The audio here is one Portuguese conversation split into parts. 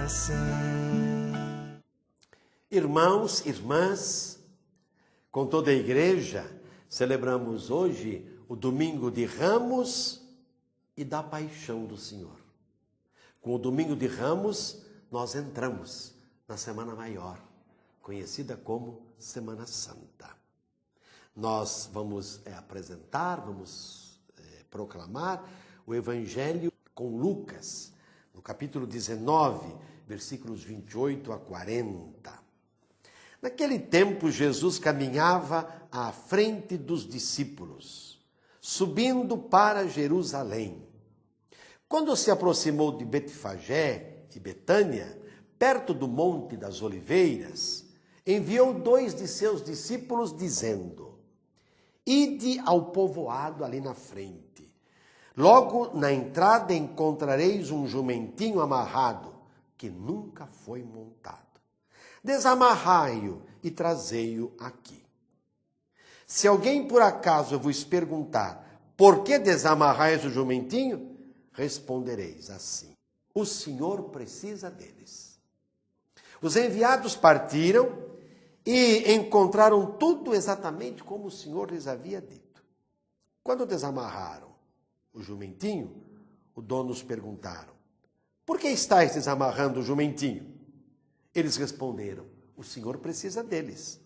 coração. Irmãos, irmãs, com toda a igreja, celebramos hoje o Domingo de Ramos e da Paixão do Senhor. Com o Domingo de Ramos, nós entramos na Semana Maior, conhecida como Semana Santa. Nós vamos proclamar o Evangelho com Lucas, no capítulo 19, versículos 28 a 40. Naquele tempo, Jesus caminhava à frente dos discípulos, subindo para Jerusalém. Quando se aproximou de Betfagé e Betânia, perto do Monte das Oliveiras, enviou 2 de seus discípulos, dizendo: Ide ao povoado ali na frente. Logo na entrada encontrareis um jumentinho amarrado, que nunca foi montado. Desamarrai-o e trazei-o aqui. Se alguém por acaso vos perguntar: por que desamarrais o jumentinho? Respondereis assim: o Senhor precisa deles. Os enviados partiram e encontraram tudo exatamente como o Senhor lhes havia dito. Quando desamarraram o jumentinho, os donos perguntaram: por que estáis desamarrando o jumentinho? Eles responderam: o Senhor precisa deles.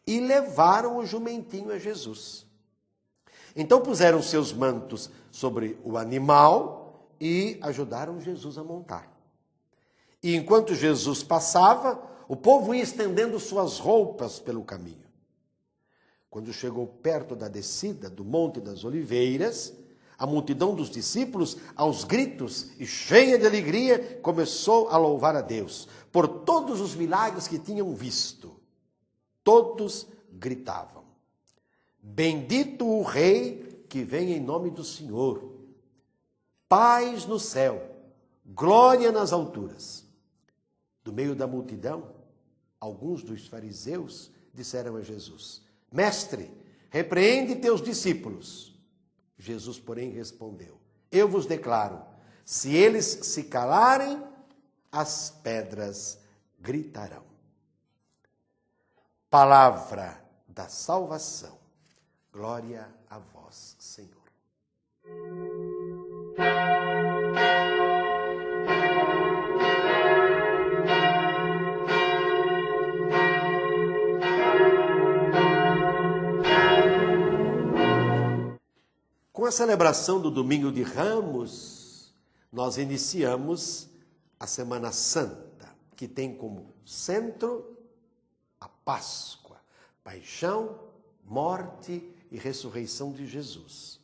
E levaram o jumentinho a Jesus. Então puseram seus mantos sobre o animal e ajudaram Jesus a montar. E enquanto Jesus passava, o povo ia estendendo suas roupas pelo caminho. Quando chegou perto da descida do Monte das Oliveiras, a multidão dos discípulos, aos gritos e cheia de alegria, começou a louvar a Deus por todos os milagres que tinham visto. Todos gritavam: bendito o Rei que vem em nome do Senhor. Paz no céu, glória nas alturas. Do meio da multidão, alguns dos fariseus disseram a Jesus: Mestre, repreende teus discípulos. Jesus, porém, respondeu: eu vos declaro, se eles se calarem, as pedras gritarão. Palavra da salvação. Glória a vós, Senhor. Com a celebração do Domingo de Ramos, nós iniciamos a Semana Santa, que tem como centro a Páscoa, paixão, morte e ressurreição de Jesus.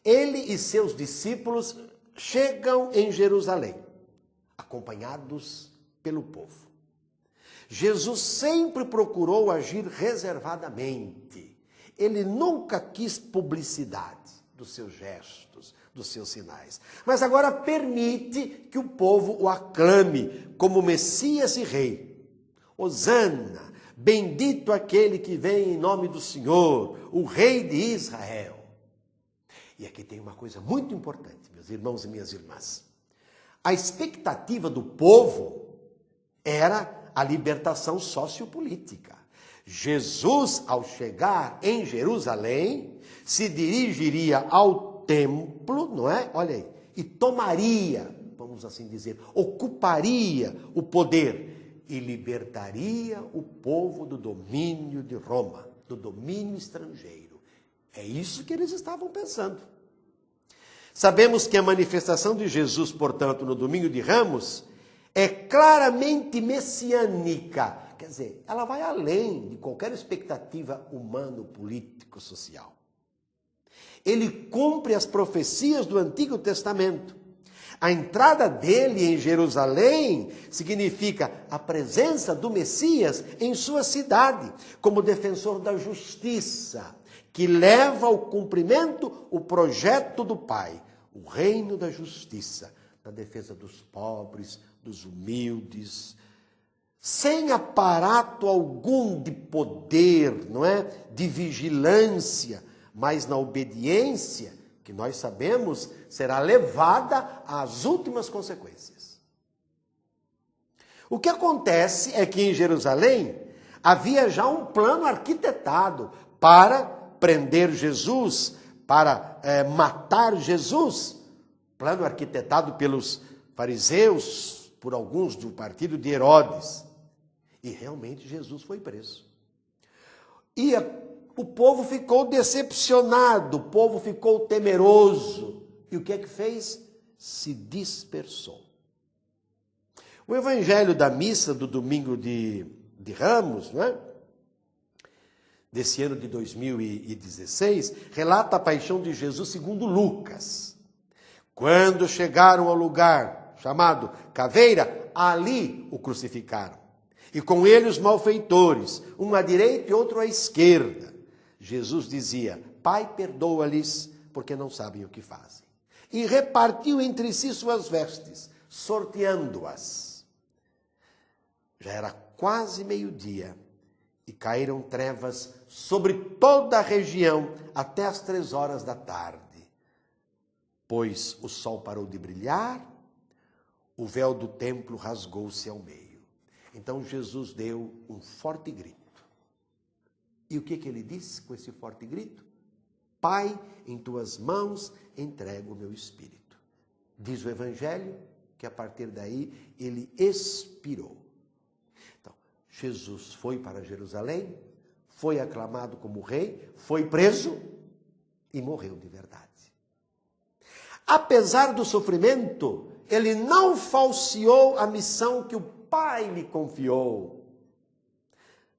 Ele e seus discípulos chegam em Jerusalém, acompanhados pelo povo. Jesus sempre procurou agir reservadamente. Ele nunca quis publicidade dos seus gestos, dos seus sinais. Mas agora permite que o povo o aclame como Messias e Rei. Hosana, bendito aquele que vem em nome do Senhor, o Rei de Israel. E aqui tem uma coisa muito importante, meus irmãos e minhas irmãs. A expectativa do povo era a libertação sociopolítica. Jesus, ao chegar em Jerusalém, se dirigiria ao templo, não é? Olha aí, e tomaria, vamos assim dizer, ocuparia o poder e libertaria o povo do domínio de Roma, do domínio estrangeiro. É isso que eles estavam pensando. Sabemos que a manifestação de Jesus, portanto, no Domingo de Ramos, é claramente messiânica. Quer dizer, ela vai além de qualquer expectativa humano-político-social. Ele cumpre as profecias do Antigo Testamento. A entrada dele em Jerusalém significa a presença do Messias em sua cidade, como defensor da justiça, que leva ao cumprimento o projeto do Pai, o reino da justiça, na defesa dos pobres, dos humildes, sem aparato algum de poder, não é? De vigilância, mas na obediência, que nós sabemos será levada às últimas consequências. O que acontece é que em Jerusalém havia já um plano arquitetado para prender Jesus, para matar Jesus. Plano arquitetado pelos fariseus, por alguns do partido de Herodes. E realmente Jesus foi preso. E o povo ficou decepcionado, o povo ficou temeroso. E o que é que fez? Se dispersou. O evangelho da missa do domingo de Ramos, né? Desse ano de 2016, relata a paixão de Jesus segundo Lucas. Quando chegaram ao lugar chamado Caveira, ali o crucificaram. E com ele os malfeitores, um à direita e outro à esquerda. Jesus dizia: Pai, perdoa-lhes, porque não sabem o que fazem. E repartiu entre si suas vestes, sorteando-as. Já era quase meio-dia, e caíram trevas sobre toda a região até as 3 horas da tarde. Pois o sol parou de brilhar, o véu do templo rasgou-se ao meio. Então Jesus deu um forte grito. E o que ele disse com esse forte grito? Pai, em tuas mãos entrego o meu espírito. Diz o evangelho que a partir daí ele expirou. Então, Jesus foi para Jerusalém, foi aclamado como rei, foi preso e morreu de verdade. Apesar do sofrimento, ele não falseou a missão que o Pai lhe confiou.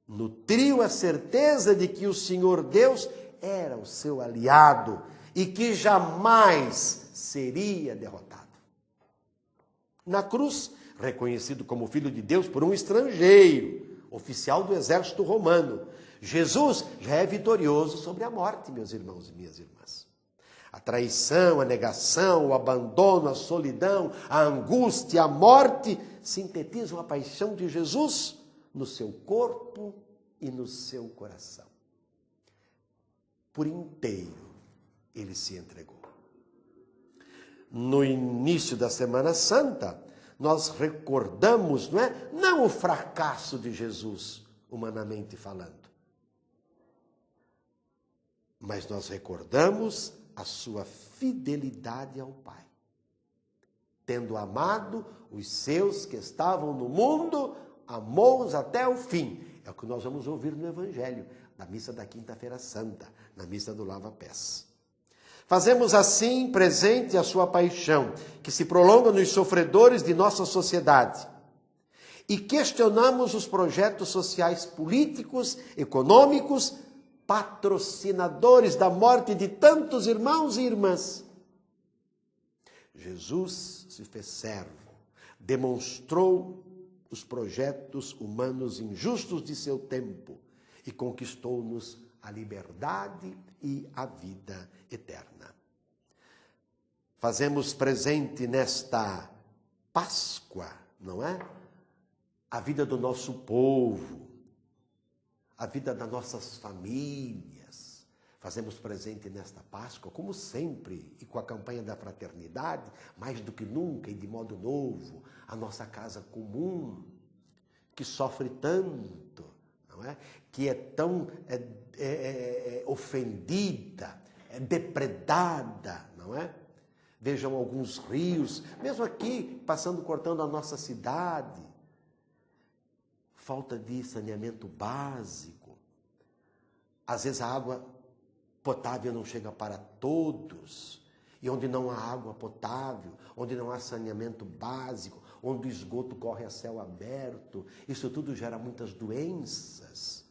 Nutriu a certeza de que o Senhor Deus era o seu aliado e que jamais seria derrotado. Na cruz, reconhecido como Filho de Deus por um estrangeiro, oficial do exército romano, Jesus já é vitorioso sobre a morte, meus irmãos e minhas irmãs. A traição, a negação, o abandono, a solidão, a angústia, a morte sintetizam a paixão de Jesus no seu corpo e no seu coração. Por inteiro, ele se entregou. No início da Semana Santa, nós recordamos, não o fracasso de Jesus, humanamente falando, mas nós recordamos a sua fidelidade ao Pai. Tendo amado os seus que estavam no mundo, amou-os até o fim. É o que nós vamos ouvir no Evangelho, na missa da Quinta-feira Santa, na missa do Lava-Pés. Fazemos assim presente a sua paixão, que se prolonga nos sofredores de nossa sociedade. E questionamos os projetos sociais, políticos, econômicos, patrocinadores da morte de tantos irmãos e irmãs. Jesus se fez servo, demonstrou os projetos humanos injustos de seu tempo e conquistou-nos a liberdade e a vida eterna. Fazemos presente nesta Páscoa, não é? A vida do nosso povo, a vida das nossas famílias. Fazemos presente nesta Páscoa, como sempre, e com a campanha da fraternidade, mais do que nunca e de modo novo, a nossa casa comum, que sofre tanto, não é? Que é tão ofendida, depredada, não é? Vejam alguns rios, mesmo aqui, cortando a nossa cidade. Falta de saneamento básico. Às vezes a água potável não chega para todos. E onde não há água potável, onde não há saneamento básico, onde o esgoto corre a céu aberto, isso tudo gera muitas doenças.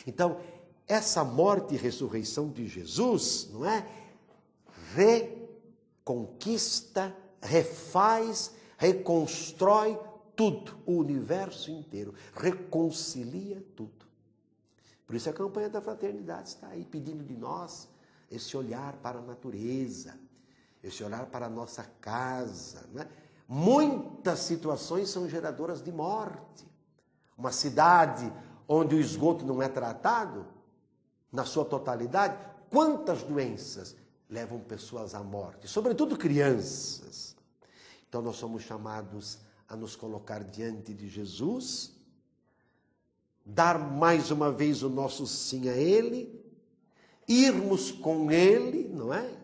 Então, essa morte e ressurreição de Jesus, não é? Reconquista, refaz, reconstrói tudo, o universo inteiro, reconcilia tudo. Por isso a campanha da fraternidade está aí pedindo de nós esse olhar para a natureza, esse olhar para a nossa casa. Não é? Muitas situações são geradoras de morte. Uma cidade onde o esgoto não é tratado, na sua totalidade, quantas doenças levam pessoas à morte, sobretudo crianças. Então nós somos chamados a nos colocar diante de Jesus, dar mais uma vez o nosso sim a Ele, irmos com Ele, não é?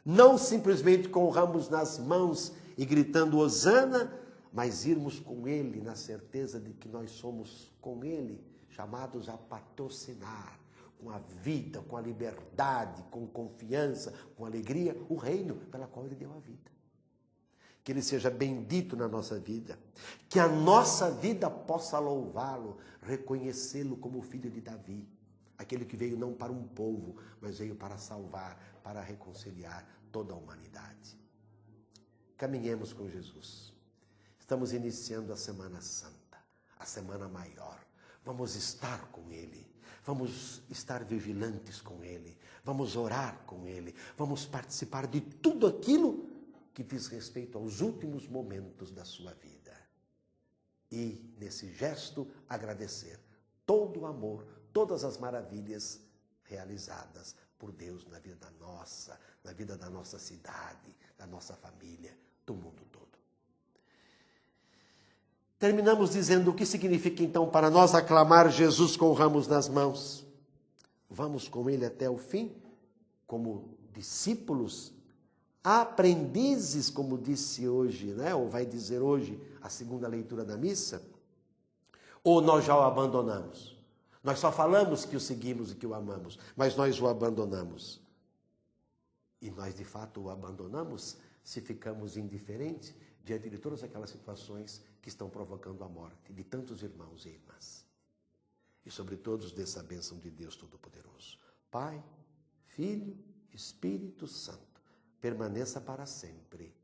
Não simplesmente com ramos nas mãos e gritando hosana, mas irmos com Ele na certeza de que nós somos com Ele, chamados a patrocinar com a vida, com a liberdade, com confiança, com alegria, o reino pela qual Ele deu a vida. Que Ele seja bendito na nossa vida, que a nossa vida possa louvá-lo, reconhecê-lo como filho de Davi, aquele que veio não para um povo, mas veio para salvar, para reconciliar toda a humanidade. Caminhemos com Jesus. Estamos iniciando a Semana Santa, a Semana Maior. Vamos estar com Ele, vamos estar vigilantes com Ele, vamos orar com Ele, vamos participar de tudo aquilo que diz respeito aos últimos momentos da sua vida. E, nesse gesto, agradecer todo o amor, todas as maravilhas realizadas por Deus na vida na vida da nossa cidade, da nossa família, do mundo todo. Terminamos dizendo o que significa, então, para nós aclamar Jesus com ramos nas mãos. Vamos com Ele até o fim, como discípulos, aprendizes, como disse hoje, né? Ou vai dizer hoje a segunda leitura da missa, ou nós já o abandonamos? Nós só falamos que o seguimos e que o amamos, mas nós o abandonamos. E nós, de fato, o abandonamos se ficamos indiferentes diante de todas aquelas situações que estão provocando a morte de tantos irmãos e irmãs. E sobre todos dessa bênção de Deus Todo-Poderoso. Pai, Filho, Espírito Santo, permaneça para sempre.